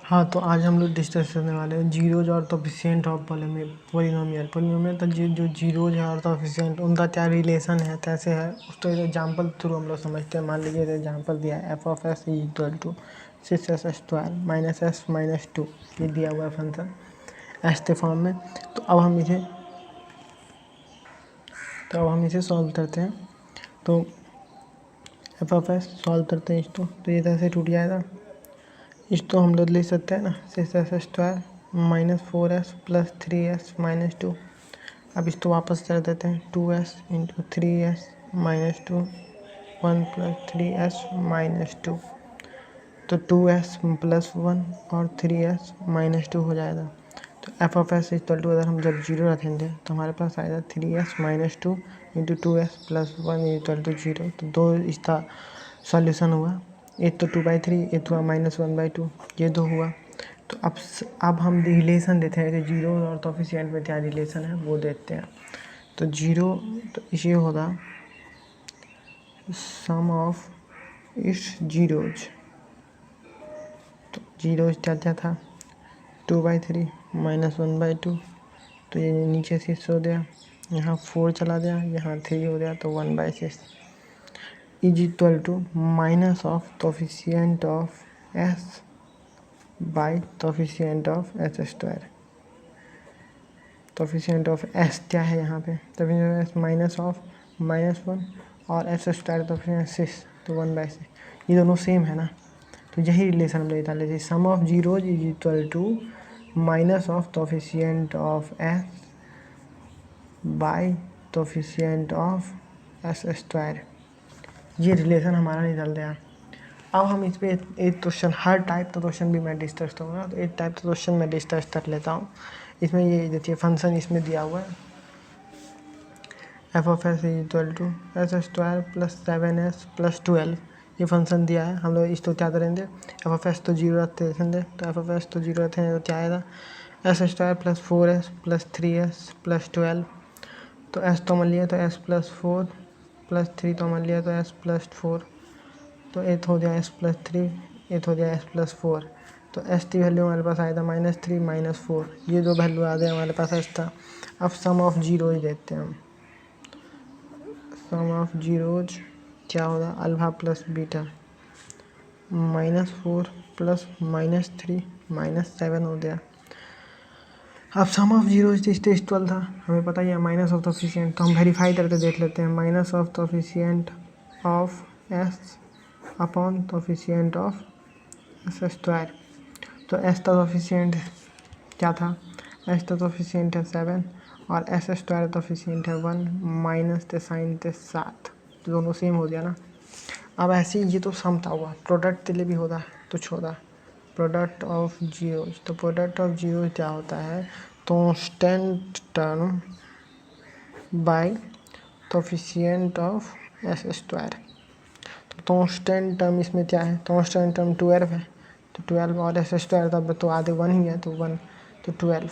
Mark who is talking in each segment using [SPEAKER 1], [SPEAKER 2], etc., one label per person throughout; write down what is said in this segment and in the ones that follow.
[SPEAKER 1] हाँ, तो आज हम लोग डिस्कस करने वाले हैं जीरोज और कोफिशिएंट ऑफ पोलिनोमियल। पोलिनोमियल तो जो जीरोज है और कोफिशिएंट उनका क्या रिलेशन है, कैसे है, उसको एग्जांपल थ्रू हम लोग समझते हैं। मान लीजिए एग्जांपल दिया है f of s is equal to 6s² minus s minus 2, ये दिया हुआ है फंक्शन एस के फॉर्म में। तो अब हम इसे सॉल्व करते हैं। तो एफ ऑफ एस सॉल्व करते हैं इसको, तो ये तरह से टूट जाएगा। इसको हम लोग लिख सकते हैं ना, 6s² minus 4s plus 3s minus 2। अब इसको वापस कर देते हैं, 2s into 3s minus 2, 1 plus 3s minus 2। तो 2s प्लस 1 और 3s माइनस 2 हो जाएगा। तो f of s equal to, अगर हम जब जीरो रखेंगे तो हमारे पास आएगा 3s minus 2 into 2s plus 1 equal to 0। तो दो इसका सॉल्यूशन हुआ, एक तो 2/3, एक हुआ -1/2, ये दो हुआ। तो अब हम रिलेशन देते हैं कि जीरो और कोफिशिएंट में क्या रिलेशन है वो देखते हैं। तो जीरो, तो ये होगा सम ऑफ इस जीरोज। तो जीरोज क्या था, 2/3 -1/2। तो ये नीचे 6 हो गया, यहाँ 4 चला गया, यहाँ 3 हो गया, तो 1/6 is equal to minus of coefficient of s by coefficient of s²। Coefficient of s क्या है यहाँ पे, coefficient of s minus of -1 और s² कोफिशिएंट 6, तो 1/6। ये दोनों सेम है ना, तो यही रिलेशन हम लेता लेते। Sum of zeros is equal to minus of coefficient of s by coefficient of s²। ये रिलेशन हमारा निकल गया। अब हम इस पर एक क्वेश्चन, हर टाइप का क्वेश्चन भी मैं डिस्कस करूँगा, तो एक टाइप का क्वेश्चन मैं डिस्कस कर लेता हूँ। इसमें ये देखिए फंक्शन इसमें दिया हुआ है, f of s is equal to s² plus 7s plus 12। ये फंक्शन दिया है, हम लोग इसको क्या करेंगे, एफ ऑफ एस तो जीरो रखते देखेंगे, तो एफ ऑफ एस तो जीरो रखते हैं तो क्या आएगा, s² plus 4s plus 3s plus 12। तो s तो मान लिया तो s प्लस 4 प्लस 3 तो मान लिया तो s प्लस 4। तो एथ हो जाए s प्लस 3, एथ हो जाए s प्लस 4। तो s की वैल्यू हमारे पास आएगा -3 -4। ये जो वैल्यू आ गया हमारे पास s का। अब सम ऑफ जीरोज देखते हैं हम। सम ऑफ जीरोज क्या होगा, अल्फा प्लस बीटा, -4 प्लस -3 -7 हो गया। अब सम ऑफ जीरोज स्टेज 12 था, हमें पता ही है माइनस ऑफ कोफिशिएंट, तो हम वेरीफाई करके देख लेते हैं। Minus of coefficient of s upon coefficient of s²। तो s का कोफिशिएंट क्या था, s का कोफिशिएंट है 7 और s² कोफिशिएंट है 1, माइनस के साइन के साथ, तो दोनों सेम हो गया ना। अब ऐसे ही ये तो सम था हुआ, प्रोडक्ट के लिए भी होता कुछ होता, प्रोडक्ट ऑफ जीरोज। तो प्रोडक्ट ऑफ जीरोज क्या होता है, constant term by coefficient of s²। तो कांस्टेंट टर्म इसमें क्या है, कांस्टेंट टर्म 12 है, तो 12 और s² तब तो आधे 1 ही है, तो 1, तो 12।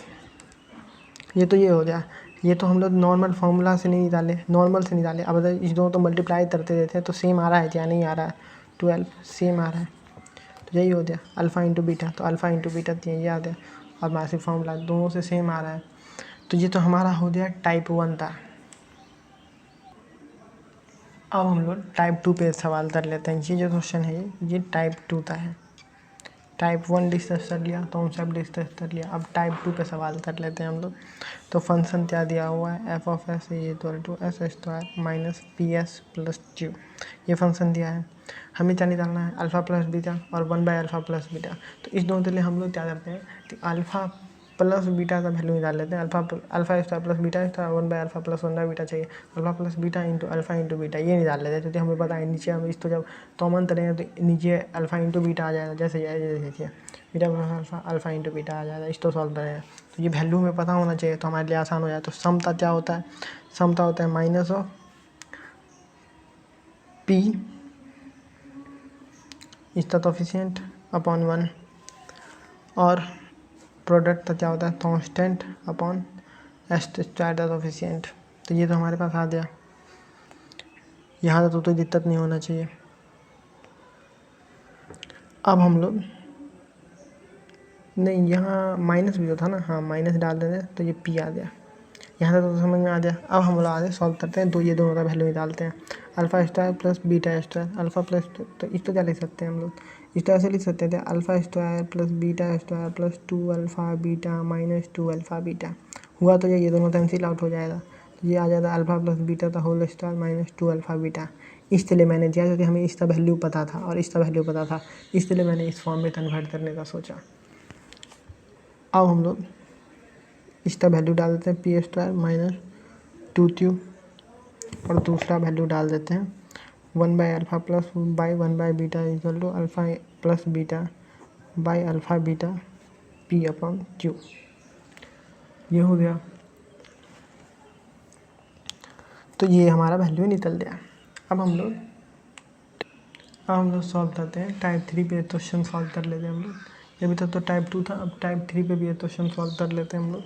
[SPEAKER 1] ये तो ये हो गया। ये तो हम लोग नॉर्मल फार्मूला से नहीं निकाले, नॉर्मल से निकाले। अब अगर इस दोनों तो मल्टीप्लाई करते रहते हैं तो सेम आ रहा है क्या, नहीं आ रहा है, 12 सेम आ रहा है, तो यही हो गया अल्फ़ा इंटू बीटा। तो अल्फ़ा इंटू बीटा ये आ गया, और मासिक फार्मूला दोनों से सेम आ रहा है। तो ये तो हमारा हो गया टाइप 1 था। अब हम लोग टाइप 2 पे सवाल कर लेते हैं। ये जो क्वेश्चन है ये टाइप 2 का है। टाइप 1 डिस्कस कर लिया, कॉन्सेप्ट डिस्कस कर लिया, अब टाइप 2 पे सवाल कर लेते हैं हम लोग। तो फंक्शन क्या दिया हुआ है, f of s is equal to s² minus PS plus Q। ये फंक्शन दिया है, हमें क्या निकालना है, अल्फ़ा प्लस बीटा और 1/अल्फ़ा प्लस बीटा। तो इस दोनों के लिए हम लोग क्या करते हैं कि अल्फ़ा प्लस बीटा का वैल्यू निकाल लेते हैं। अल्फ़ा² प्लस बीटा था, 1/अल्फ़ा प्लस 1/बीटा चाहिए, alpha plus beta into alpha into beta ये निकाल लेते हैं, क्योंकि हमें पता है नीचे हम इसको जब कॉमन करेंगे तो नीचे अल्फ़ा इंटू बीटा आ जाएगा, जैसे देखिए beta plus alpha, alpha into beta आ जाएगा। इसको सॉल्व करेंगे तो ये वैल्यू हमें पता होना चाहिए, तो हमारे लिए आसान हो जाए। तो समता क्या होता है, समता होता है माइनस ऑफ P इसका कोफिशिएंट अपॉन 1, और प्रोडक्ट का क्या होता है, कांस्टेंट अपॉन s² का कोफिशिएंट। तो ये तो हमारे पास आ गया, यहाँ तो दिक्कत नहीं होना चाहिए। अब हम लोग नहीं, यहाँ माइनस भी तो था ना, हाँ माइनस डाल देते तो ये पी आ गया। यहाँ तक तो समझ में आ गया। अब हम लोग आगे सॉल्व करते हैं, ये दोनों का वैल्यू निकालते हैं। Alpha square plus beta square, alpha plus तो इस तो क्या लिख सकते हैं हम लोग, इस तरह से लिख सकते थे alpha square plus beta square plus 2 alpha beta minus 2 alpha beta. हुआ तो ये दोनों कैंसिल आउट हो जाएगा, तो ये आ जाता alpha plus beta the whole square minus 2 alpha beta. इसलिए मैंने दिया क्योंकि हमें इसका वैल्यू पता था और इसका वैल्यू पता था, इसलिए मैंने इस फॉर्म में कन्वर्ट करने का सोचा। अब हम लोग इसका वैल्यू डाल देते हैं पी स्क्वायर माइनस 2 क्यू, और दूसरा वैल्यू डाल देते हैं 1 by alpha plus by 1 by beta equal to alpha plus beta by alpha beta p upon q. ये हो गया, तो ये हमारा वैल्यू निकल गया। अब हम लोग सॉल्व करते हैं, टाइप 3 पे क्वेश्चन सॉल्व कर लेते हैं हम लोग। ये भी तो टाइप 2 था, अब टाइप 3 पे भी क्वेश्चन सॉल्व कर लेते हैं हम लोग।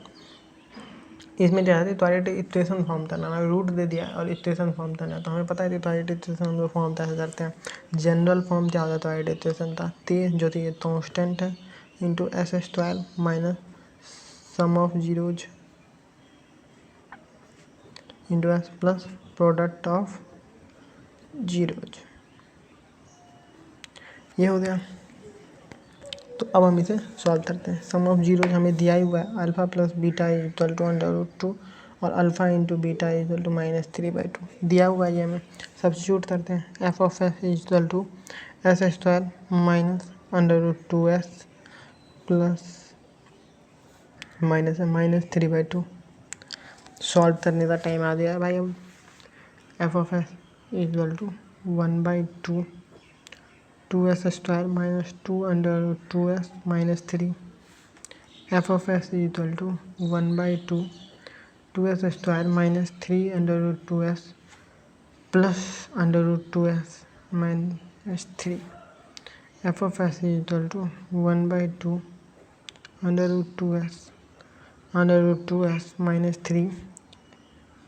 [SPEAKER 1] इसमें क्या है, टॉयलेट इक्वेशन फॉर्म करना है, रूट दे दिया और इक्वेशन फॉर्म करना है। तो हमें पता है कि टॉयलेट इक्वेशन हम लोग फॉर्म कैसे करते हैं। जनरल फॉर्म क्या होता है टॉयलेट इक्वेशन का, जो थी ये कॉन्स्टेंट है into S square minus sum of zeros into S plus product of zeros. ये हो गया। तो अब हम इसे सॉल्व करते हैं। सम ऑफ जीरोज हमें दिया ही हुआ है, alpha plus beta equal to √2 और alpha into beta equal to -3/2 दिया हुआ है। ये हमें सब्स्टिट्यूट करते हैं। F of s equal to s square minus √2s plus -3/2। Solve करने का टाइम आ गया है भाई। अब f of s equal to 1/2 2s square minus 2√2s minus 3। F of s equal to 1/2 2s square minus 3√2s plus √2s minus 3। F of s equal to 1/2 √2s minus 3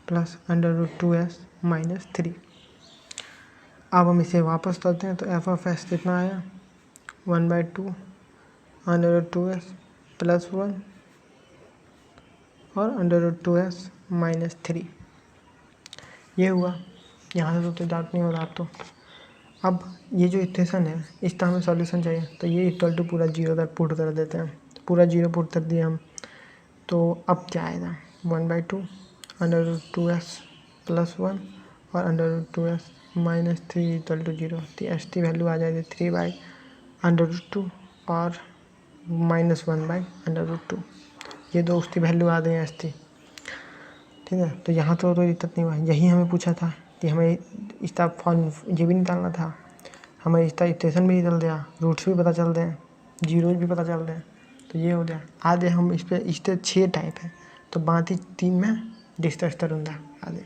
[SPEAKER 1] plus √2s minus 3। अब हम इसे वापस करते हैं, तो f of S कितना आया 1/2 √2s plus 1 और √2s माइनस 3। ये हुआ। यहाँ से तो डाउट नहीं हो रहा। तो अब ये जो इक्वेशन है इसका हमें सॉल्यूशन चाहिए, तो ये इक्वल टू पूरा 0 तक पुट कर देते हैं। पूरा 0 पुट कर दिया हम, तो अब क्या आएगा 1/2 √2s प्लस 1 और √2s माइनस 3 इक्वल टू 0। तो एस टी वैल्यू आ जाएगी 3/√2 और -1/√2। ये दो उसकी वैल्यू आ गई एस टी। ठीक है, तो यहाँ तो दिक्कत नहीं हुआ। यही हमें पूछा था कि हमें इसका फॉर्म ये भी निकालना था, हमें इसका इक्वेशन भी निकल गया, रूट्स भी पता चल रहे हैं, जीरोज भी पता चल रहे हैं। तो ये हो गया। आगे हम इस पर 6 टाइप है, तो बाकी 3 में डिस्कस करूँगा आगे।